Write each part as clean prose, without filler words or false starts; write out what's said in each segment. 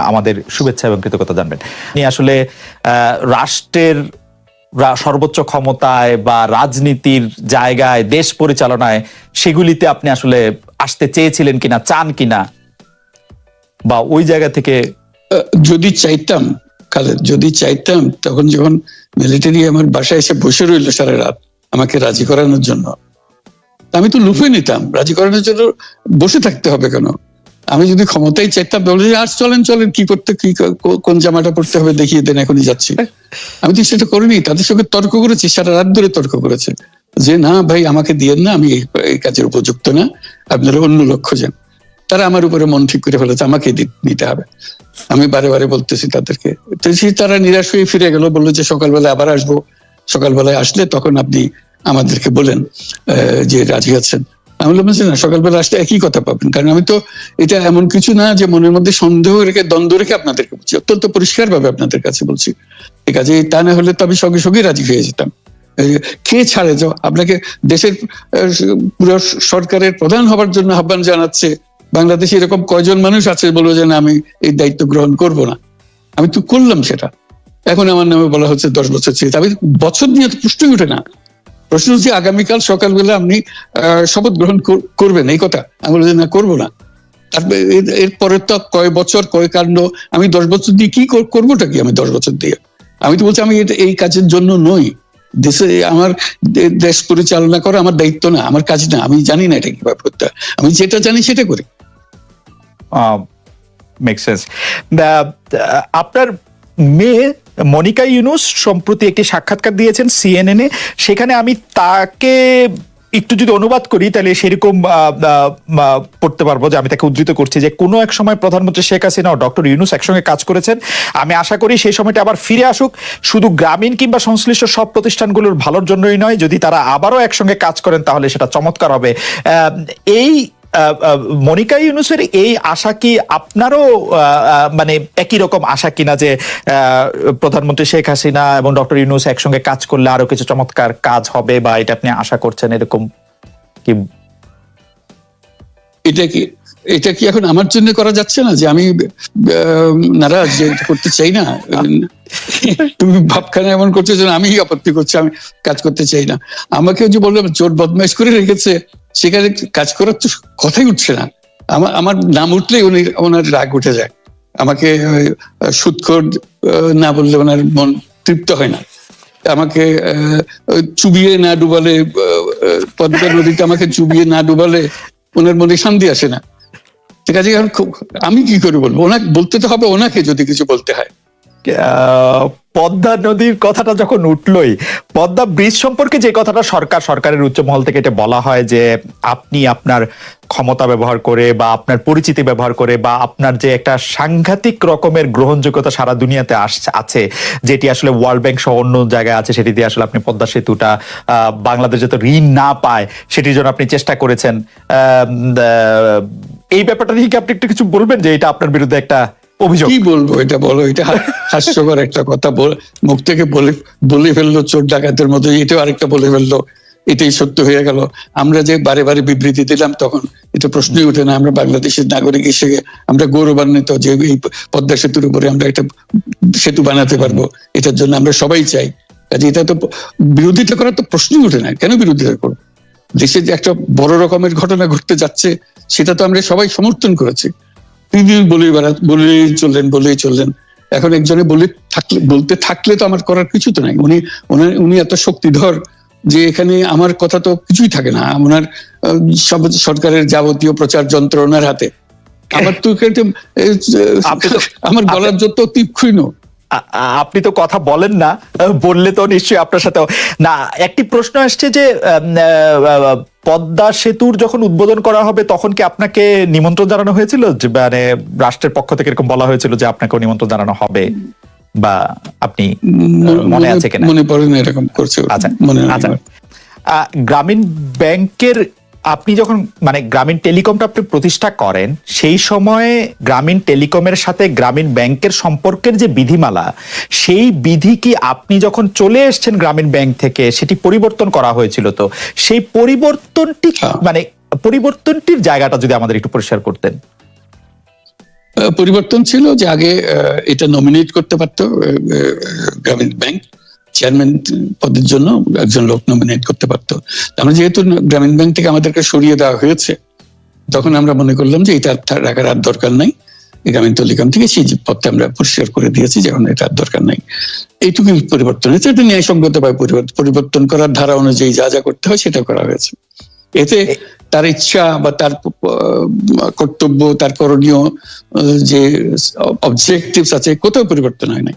আমাদের শুভেচ্ছা এবং কৃতজ্ঞতা জানবেন। আপনি আসলে রাষ্ট্রের সর্বোচ্চ ক্ষমতায় বা রাজনীতির জায়গায়, দেশ পরিচালনায়, সেগুলিতে আপনি আসলে আসতে চেয়েছিলেন কিনা, চান কিনা, বা ওই জায়গা থেকে? যদি চাইতাম খালেদ, যদি চাইতাম, তখন যখন মিলিটারি আমার বাসায় এসে বসে রইল সারা রাত আমাকে রাজি করানোর জন্য, আমি তো লুফে নিতাম। রাজি করানোর জন্য বসে থাকতে হবে কেন? আমি যদি ক্ষমতায় চাইতাম, বলে আর চলেন চলেন, কি করতে, কি কোন জামাটা পড়তে হবে দেখিয়ে দেন, এখনই যাচ্ছি। আমি তো সেটা করিনি। তাদের সঙ্গে তর্ক করেছি, সারা রাত ধরে তর্ক করেছে যে না ভাই, আমাকে দিয়েন না, আমি এই কাজের উপযুক্ত না, আপনারা অন্য লক্ষ্য যান। তারা আমার উপরে মন ঠিক করে ফেলেছে আমাকে নিতে হবে। আমি বারে বারে বলতেছি তাদেরকে, তারা নিরাশ হয়ে ফিরে গেল, বললো যে সকালবেলা আবার আসবো, সকালবেলায় আসলে তখন আপনি আমাদেরকে বলেন যে রাজি আছেন। আমি বললাম না, সকালবেলা আসলে একই কথা পাবেন, কারণ আমি তো এটা এমন কিছু না যে মনের মধ্যে সন্দেহ রেখে, দ্বন্দ্ব রেখে আপনাদেরকে বলছি, অত্যন্ত পরিষ্কার ভাবে আপনাদের কাছে বলছি। ঠিক আছে, তা না হলে তো আমি সঙ্গে সঙ্গে রাজি হয়ে যেতাম। কে ছাড়ে যাও আপনাকে? দেশের পুরো সরকারের প্রধান হবার জন্য আহ্বান জানাচ্ছে বাংলাদেশে এরকম কয়জন মানুষ আছে বলবো যে না, আমি এই দায়িত্ব গ্রহণ করব না? আমি তো করলাম সেটা। এখন আমার নামে বলা হচ্ছে 10 বছর চেয়ে। আমি বছর নিয়ে তো প্রশ্নই উঠে না। প্রশ্ন হচ্ছে আগামীকাল সকালবেলা আপনি শপথ গ্রহণ করবেন, এই কথা। আমি বলছি না, করবো না। তারপরে এরপরে তো কয় বছর, কয় কাণ্ড। আমি 10 বছর দিয়ে কি করবোটা কি? আমি 10 বছর দিয়ে, আমি তো বলছি আমি এই কাজের জন্য নই। দেশে আমার দেশ পরিচালনা করা আমার দায়িত্ব না, আমার কাজ না। আমি জানি না এটা কিভাবে করতে হয়। আমি যেটা জানি সেটা করি। Make sense. আপনার মেয়ে মনিকা ইউনুস সম্প্রতি একটি সাক্ষাৎকার দিয়েছেন CNN-এ। সেখানে আমি তাকে একটু যদি অনুবাদ করি তাহলে সেরকম পড়তে পারবো, যে আমি তাকে উদ্ধৃত করছি যে কোনো এক সময় প্রধানমন্ত্রী শেখ হাসিনা ও ডক্টর ইউনুস একসঙ্গে কাজ করেছেন। আমি আশা করি সেই সময়টা আবার ফিরে আসুক, শুধু গ্রামীণ কিংবা সংশ্লিষ্ট সব প্রতিষ্ঠানগুলোর ভালোর জন্যই নয়। যদি তারা আবারও একসঙ্গে কাজ করেন তাহলে সেটা চমৎকার হবে। এই মনিকা ইউনুসের এই আশা কি আপনারও মানে একই রকম আশা কিনা, যে প্রধানমন্ত্রী শেখ হাসিনা এবং ডক্টর ইউনুস একসঙ্গে কাজ করলে আরো কিছু চমৎকার কাজ হবে, বা এটা আপনি আশা করছেন এরকম কি? এটা কি এখন আমার জন্য করা যাচ্ছে না যে আমি নারাজ, যে করতে চাই না? তুমি ভাবখানা এমন করছো যে আমি আপত্তি করছি, আমি কাজ করতে চাই না। আমাকে যে বললাম চোর বদমাইশ করে রেখেছে, সেখানে কাজ করার তো কথাই উঠছে না। আমার নাম উঠলেই ওনার রাগ উঠে যায়। আমাকে সুদখোর না বললে ওনার মন তৃপ্ত হয় না। আমাকে চুবিয়ে না ডুবালে, পদ্মা নদীতে আমাকে চুবিয়ে না ডুবালে ওনার মনে শান্তি আসে না। ঠিক আছে, আমি কি করে বলবো? ওনাকে বলতে তো হবে, ওনাকে যদি কিছু বলতে হয়। পদ্মা নদীর কথাটা যখন উঠলই, পদ্মা ব্রিজ সম্পর্কে যে কথাটা সরকারের উচ্চ মহল থেকে এটা বলা হয় যে আপনি আপনার ক্ষমতা ব্যবহার করে বা আপনার পরিচিতি ব্যবহার করে বা আপনার যে একটা সাংঘাতিক রকমের গ্রহণযোগ্যতা সারা দুনিয়াতে আছে, যেটি আসলে ওয়ার্ল্ড ব্যাংক সহ অন্য জায়গায় আছে, সেটি দিয়ে আসলে আপনি পদ্মা সেতুটা বাংলাদেশ যাতে ঋণ না পায় সেটির জন্য আপনি চেষ্টা করেছেন। এই ব্যাপারটা নিয়ে কি আপনি একটু কিছু বলবেন, যে এটা আপনার বিরুদ্ধে একটা অভিযোগ? কি বলবো, এটা বলো। এটা হাস্যকর একটা কথা, মুখ থেকে বলে ফেললো চোর ডাকাতের মতো। এটাও আরেকটা বলে ফেললো, এটাই সত্য হয়ে গেল। আমরা যে বারে বারে বিবৃতি দিলাম, তখন এটা প্রশ্নই ওঠে না। আমরা বাংলাদেশের নাগরিক হিসেবে আমরা গৌরবান্বিত যে এই পদ্মা সেতুর উপরে আমরা একটা সেতু বানাতে পারবো, এটার জন্য আমরা সবাই চাই। কাজে এটা তো বিরোধিতা করার তো প্রশ্নই ওঠে না। কেন বিরোধিতা করবো? দেশে যে একটা বড় রকমের ঘটনা ঘটতে যাচ্ছে, সেটা তো আমরা সবাই সমর্থন করেছি। বলেই চললেন। এখন একজনে বলতে থাকলে তো আমার করার কিছু তো নাই। উনি এত শক্তিধর যে এখানে আমার কথা তো কিছুই থাকে না। ওনার সব সরকারের যাবতীয় প্রচার যন্ত্র ওনার হাতে। আমার তো আমার গলার যত তীক্ষ্ণ। আপনি তো কথা বলেন না, বললে তো নিশ্চয়ই আপনার সাথে না। একটি প্রশ্ন আসছে যে পদ্মা সেতুর যখন উদ্বোধন করা হবে তখন কি আপনাকে নিমন্ত্রণ জানানো হয়েছিল? মানে রাষ্ট্রের পক্ষ থেকে এরকম বলা হয়েছিল যে আপনাকেও নিমন্ত্রণ জানানো হবে, বা আপনি মনে আছে কিনা? মনে পড়ে না এরকম করছে। আচ্ছা, গ্রামীণ ব্যাংকের আপনি যখন মানে গ্রামীণ টেলিকমটা আপনি প্রতিষ্ঠা করেন, সেই সময়ে গ্রামীণ টেলিকমের সাথে গ্রামীণ ব্যাংকের সম্পর্কের যে বিধিমালা, সেই বিধি কি আপনি যখন চলে এসেছেন গ্রামীণ ব্যাংক থেকে সেটি পরিবর্তন করা হয়েছিল? তো সেই পরিবর্তনটি মানে পরিবর্তনটির জায়গাটা যদি আমাদের একটু পরিষ্কার করতেন। পরিবর্তন ছিল যে আগে এটা নমিনেট করতে পারতো গ্রামীণ ব্যাংক, চেয়ারম্যান পদের জন্য একজন লোক নমিনেট করতে পারতো। আমরা যেহেতু গ্রামীণ ব্যাংক থেকে আমাদেরকে সরিয়ে দেওয়া হয়েছে, তখন আমরা মনে করলাম যে এটা রাখার আর দরকার নাই, গ্রামীণ টেলিকম থেকে সেই পদটা আমরা পরিষ্কার করে দিয়েছি, যখন এটা আর দরকার নাই। এইটুকু পরিবর্তন হয়েছে, এটা ন্যায়সঙ্গতভাবে পরিবর্তন করার ধারা অনুযায়ী যা যা করতে হয় সেটা করা হয়েছে। এতে তার ইচ্ছা বা তার কর্তব্য, তার করণীয় যে অবজেক্টিভস আছে, কোথাও পরিবর্তন হয় নাই।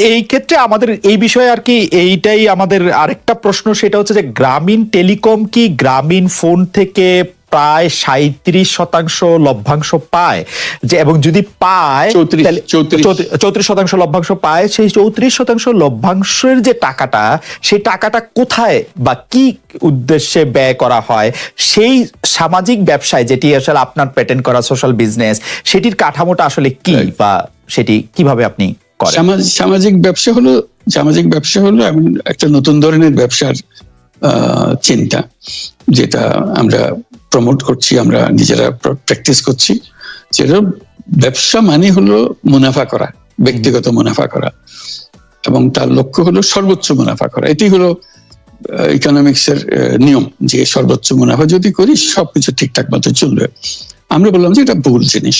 এই ক্ষেত্রে আমাদের এই বিষয়ে আর কি এইটাই আমাদের আরেকটা প্রশ্ন, সেটা হচ্ছে যে গ্রামীণ টেলিকম কি গ্রামীণ ফোন থেকে প্রায় 37% লভ্যাংশ পায়, যে এবং যদি পায় 34% লভ্যাংশ পায়, সেই 34% লভ্যাংশের যে টাকাটা, সেই টাকাটা কোথায় বা কি উদ্দেশ্যে ব্যয় করা হয়? সেই সামাজিক ব্যবসায় যেটি আসলে আপনার প্যাটেন্ট করা সোশ্যাল বিজনেস, সেটির কাঠামোটা আসলে কি বা সেটি কিভাবে আপনি করেন? সামাজিক ব্যবসা হলো এমন একটা নতুন ধরনের ব্যবসার চিন্তা, যেটা আমরা প্রমোট করছি, আমরা নিজেরা প্র্যাকটিস করছি। যেটা ব্যবসা মানে হলো মুনাফা করা, ব্যক্তিগত মুনাফা করা, এবং তার লক্ষ্য হলো সর্বোচ্চ মুনাফা করা। এটি হলো ইকোনমিক্স এর নিয়ম, যে সর্বোচ্চ মুনাফা যদি করি সবকিছু ঠিকঠাক মতো চলবে। আমরা বললাম যে এটা ভুল জিনিস,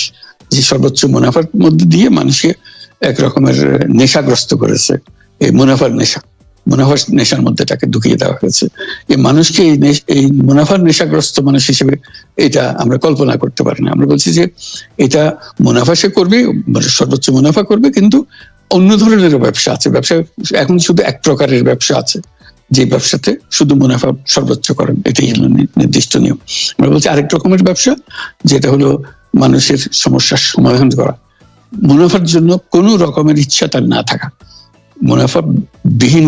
যে সর্বোচ্চ মুনাফার মধ্যে দিয়ে মানুষকে এক রকমের নেশাগ্রস্ত করেছে, এই মুনাফার নেশার মধ্যে তাকে ঢুকিয়ে দেওয়া হয়েছে। এই মানুষকে এই মুনাফার নেশাগ্রস্ত মানুষ হিসেবে এটা আমরা কল্পনা করতে পারি না। আমরা বলছি যে এটা মুনাফা সে করবে, সর্বোচ্চ মুনাফা করবে, কিন্তু অন্য ধরনের ব্যবসা আছে। ব্যবসা এখন শুধু এক প্রকারের ব্যবসা আছে, যে ব্যবসাতে শুধু মুনাফা সর্বোচ্চকরণ, এটাই হলো নির্দিষ্ট নিয়ম। আমরা বলছি আরেক রকমের ব্যবসা, যেটা হলো মানুষের সমস্যার সমাধান করা, মুনাফার জন্য কোনো রকমের ইচ্ছা তার না থাকা, মুনাফা বিহীন